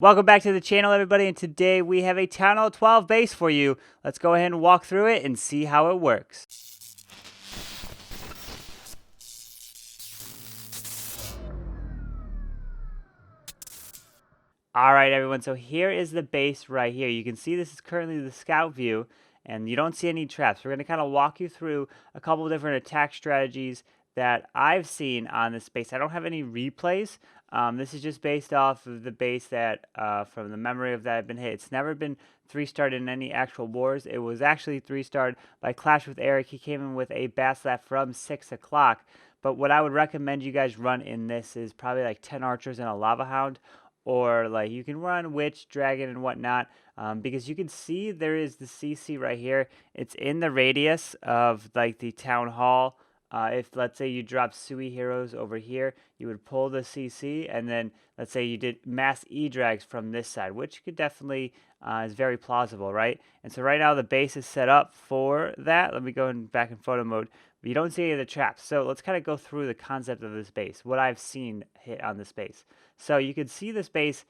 Welcome back to the channel, everybody, and today we have a Town Hall 12 base for you. Let's go ahead and walk through it and see how it works. Alright, everyone, so here is the base right here. You can see this is currently the scout view, and you don't see any traps. We're going to kind of walk you through a couple of different attack strategies that I've seen on this base. I don't have any replays. This is just based off of the base that, from the memory of that have been hit. It's never been 3-starred in any actual wars. It was actually 3-starred by Clash with Eric. He came in with a Batslap from 6 o'clock. But what I would recommend you guys run in this is probably like 10 archers and a lava hound, or like you can run witch, dragon, and whatnot, because you can see there is the CC right here. It's in the radius of like the town hall. If let's say you drop Sui heroes over here, you would pull the CC, and then let's say you did mass E-drags from this side, which could definitely is very plausible, right? And so right now the base is set up for that. Let me go back in photo mode. But you don't see any of the traps. So let's kind of go through the concept of this base, what I've seen hit on this base. So you can see this base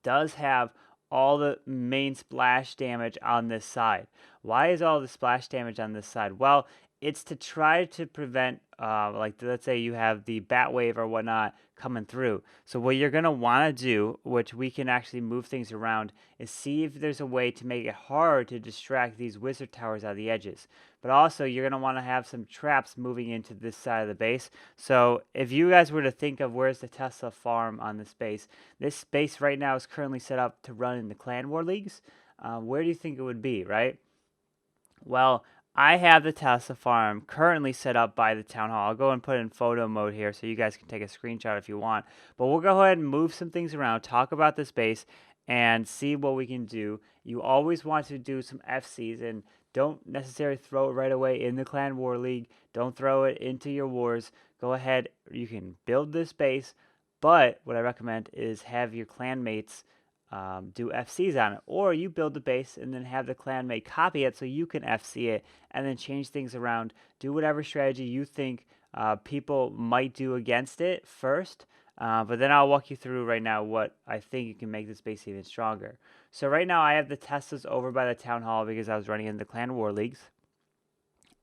does have all the main splash damage on this side. Why is all the splash damage on this side? Well, it's to try to prevent, like let's say you have the bat wave or whatnot coming through. So what you're going to want to do, which we can actually move things around, is see if there's a way to make it hard to distract these wizard towers out of the edges. But also you're going to want to have some traps moving into this side of the base. So if you guys were to think of where's the Tesla farm on this base right now is currently set up to run in the clan war leagues. Where do you think it would be, right? Well, I have the Tesla farm currently set up by the town hall. I'll go and put it in photo mode here so you guys can take a screenshot if you want. But we'll go ahead and move some things around, talk about this base, and see what we can do. You always want to do some FCs, and don't necessarily throw it right away in the Clan War League. Don't throw it into your wars. Go ahead, you can build this base, but what I recommend is have your clan mates do FCs on it, or you build the base and then have the clanmate copy it so you can FC it and then change things around. Do whatever strategy you think people might do against it first, but then I'll walk you through right now what I think you can make this base even stronger. So right now I have the Teslas over by the town hall because I was running in the clan war leagues,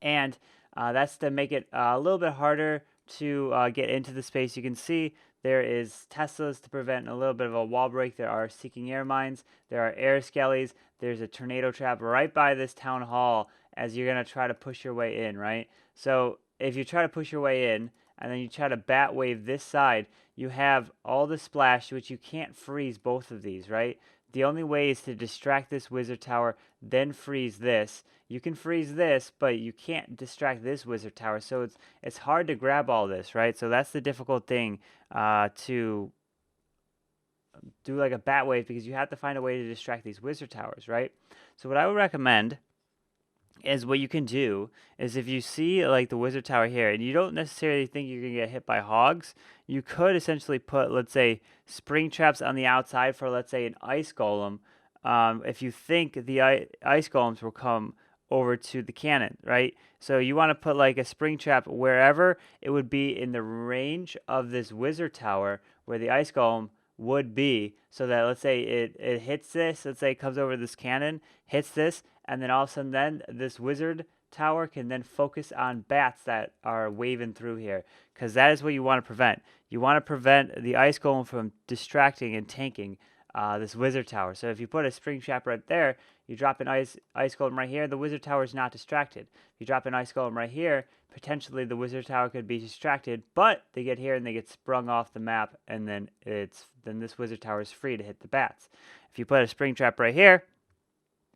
and that's to make it a little bit harder to get into the space. You can see there is Teslas to prevent a little bit of a wall break. There are seeking air mines. There are air skellies. There's a tornado trap right by this town hall as you're going to try to push your way in, right? So if you try to push your way in and then you try to bat wave this side, you have all the splash, which you can't freeze both of these, right? The only way is to distract this wizard tower, then freeze this. You can freeze this, but you can't distract this wizard tower. So it's hard to grab all this, right? So that's the difficult thing to do like a bat wave, because you have to find a way to distract these wizard towers, right? So what I would recommend is what you can do is if you see like the wizard tower here and you don't necessarily think you're going to get hit by hogs, you could essentially put, let's say, spring traps on the outside for, let's say, an ice golem. If you think the ice golems will come over to the cannon, right? So you want to put like a spring trap wherever it would be in the range of this wizard tower where the ice golem would be, so that let's say it hits this, let's say it comes over this cannon, hits this, and then all of a sudden then this wizard tower can then focus on bats that are waving through here, because that is what you want to prevent. You want to prevent the ice golem from distracting and tanking this wizard tower. So if you put a spring trap right there, you drop an ice golem right here, the wizard tower is not distracted. If you drop an ice golem right here, potentially the wizard tower could be distracted, but they get here and they get sprung off the map, and then this wizard tower is free to hit the bats. If you put a spring trap right here,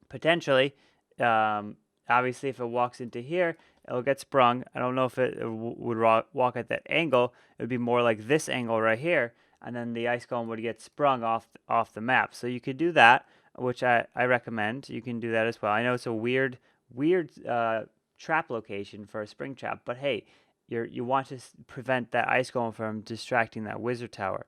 potentially, obviously if it walks into here, it'll get sprung. I don't know if it would walk at that angle. It would be more like this angle right here, and then the ice golem would get sprung off the map. So you could do that, which I recommend. You can do that as well. I know it's a weird trap location for a spring trap, but hey, you want to prevent that ice golem from distracting that wizard tower.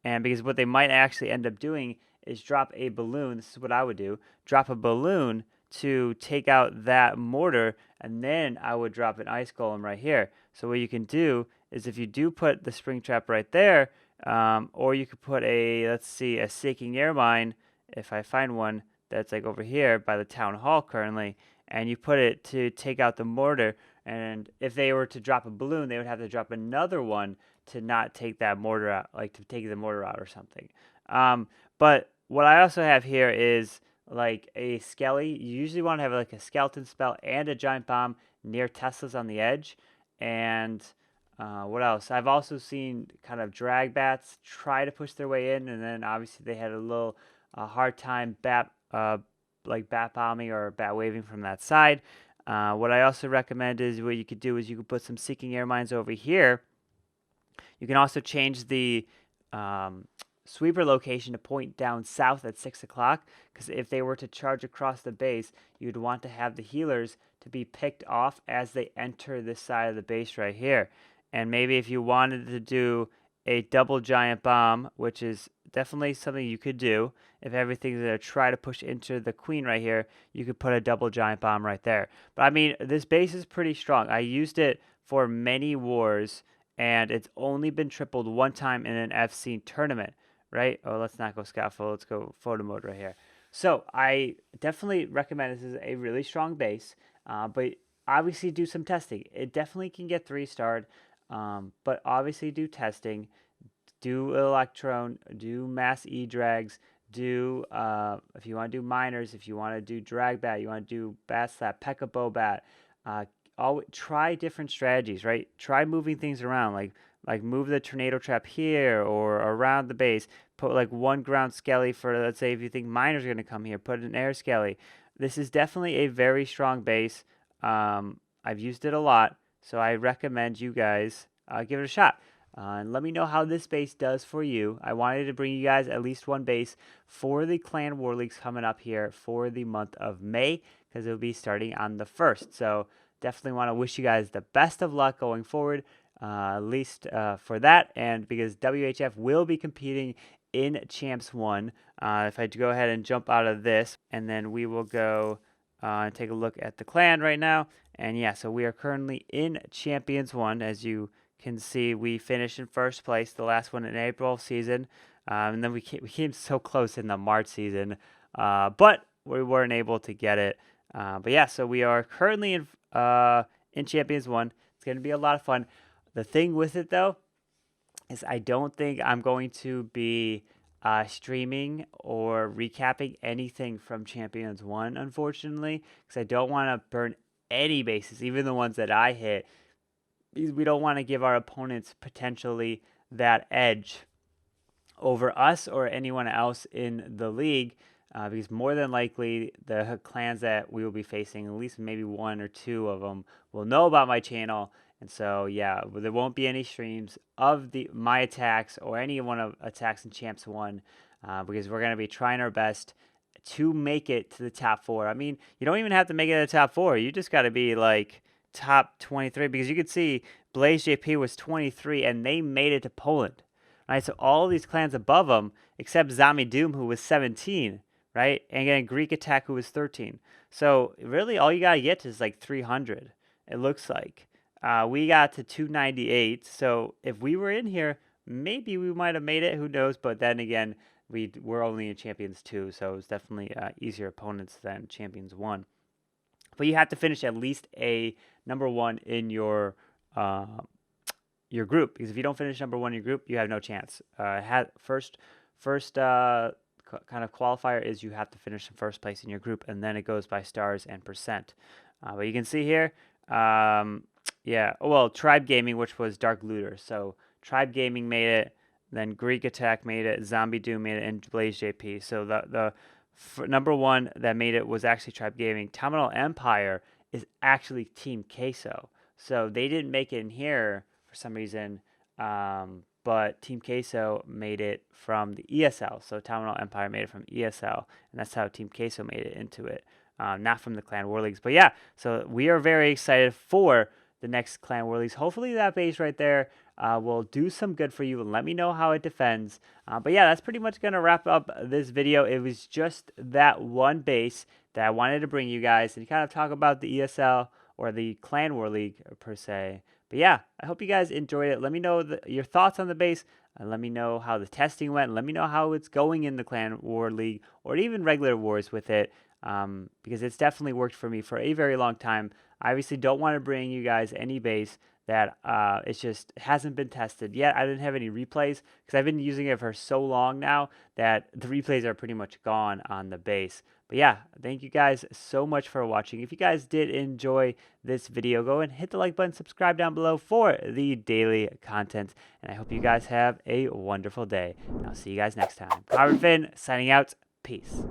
And because what they might actually end up doing is drop a balloon. This is what I would do. Drop a balloon to take out that mortar, and then I would drop an ice golem right here. So what you can do is if you do put the spring trap right there, Or you could put a, let's see, a Seeking Air Mine, if I find one that's like over here by the town hall currently, and you put it to take out the mortar. And if they were to drop a balloon, they would have to drop another one to not take that mortar out, like to take the mortar out or something. But what I also have here is like a skelly. You usually want to have like a skeleton spell and a giant bomb near Teslas on the edge. And what else? I've also seen kind of drag bats try to push their way in, and then obviously they had a little hard time like bat bombing or bat waving from that side. What I also recommend is what you could do is you could put some Seeking Air Mines over here. You can also change the um, sweeper location to point down south at 6 o'clock, because if they were to charge across the base, you'd want to have the healers to be picked off as they enter this side of the base right here. And maybe if you wanted to do a double giant bomb, which is definitely something you could do, if everything's going to try to push into the queen right here, you could put a double giant bomb right there. But I mean, this base is pretty strong. I used it for many wars, and it's only been tripled one time in an FC tournament, right? Oh, let's not go scaffold. Let's go photo mode right here. So I definitely recommend this is a really strong base, but obviously do some testing. It definitely can get 3-starred, but obviously do testing, do electron, do mass e-drags, do if you want to do miners, if you want to do drag bat, you want to do bat slap, Pekka bow bat, try different strategies, right? Try moving things around, like move the tornado trap here or around the base. Put like one ground skelly for, let's say, if you think miners are going to come here, put an air skelly. This is definitely a very strong base. I've used it a lot, so I recommend you guys give it a shot. And let me know how this base does for you. I wanted to bring you guys at least one base for the Clan War Leagues coming up here for the month of May, because it will be starting on the 1st. So definitely want to wish you guys the best of luck going forward, at least for that, and because WHF will be competing in Champs 1. If I go ahead and jump out of this, and then we will go and take a look at the clan right now. And yeah, so we are currently in Champions 1. As you can see, we finished in first place, the last one in April season. And then we came so close in the March season, but we weren't able to get it. But yeah, so we are currently in Champions 1. It's going to be a lot of fun. The thing with it, though, is I don't think I'm going to be streaming or recapping anything from Champions 1, unfortunately, because I don't want to burn any bases, even the ones that I hit. We don't want to give our opponents potentially that edge over us or anyone else in the league, because more than likely the clans that we will be facing, at least maybe one or two of them, will know about my channel. And so yeah, there won't be any streams of my attacks or any one of attacks in Champs 1, because we're going to be trying our best to make it to the top 4. I mean, you don't even have to make it to the top 4. You just got to be like top 23, because you could see Blaze JP was 23 and they made it to Poland. Right, so all these clans above them, except Zombie Doom, who was 17, right? And again, Greek Attack, who was 13. So really, all you gotta get to is like 300. It looks like we got to 298. So if we were in here, maybe we might have made it. Who knows? But then again, we're only in Champions 2, so it was definitely easier opponents than Champions 1. But you have to finish at least a number 1 in your group, because if you don't finish number 1 in your group, you have no chance. First kind of qualifier is you have to finish in first place in your group, and then it goes by stars and percent. But you can see here, yeah, well, Tribe Gaming, which was Dark Looter. So Tribe Gaming made it, then Greek Attack made it, Zombie Doom made it, and Blaze JP. So the number 1 that made it was actually Tribe Gaming. Terminal Empire is actually Team Queso. So they didn't make it in here for some reason, but Team Queso made it from the ESL. So Terminal Empire made it from ESL, and that's how Team Queso made it into it, not from the Clan War Leagues. But yeah, so we are very excited for the next Clan War Leagues. Hopefully that base right there will do some good for you, and let me know how it defends. But yeah, that's pretty much going to wrap up this video. It was just that one base that I wanted to bring you guys and kind of talk about the ESL or the Clan War League per se. But yeah, I hope you guys enjoyed it. Let me know your thoughts on the base. and let me know how the testing went. Let me know how it's going in the Clan War League or even regular wars with it, because it's definitely worked for me for a very long time. I obviously don't want to bring you guys any base that it's just hasn't been tested yet. I didn't have any replays because I've been using it for so long now that the replays are pretty much gone on the base. But yeah, thank you guys so much for watching. If you guys did enjoy this video, go and hit the like button, subscribe down below for the daily content. And I hope you guys have a wonderful day. And I'll see you guys next time. Carbonfin signing out. Peace.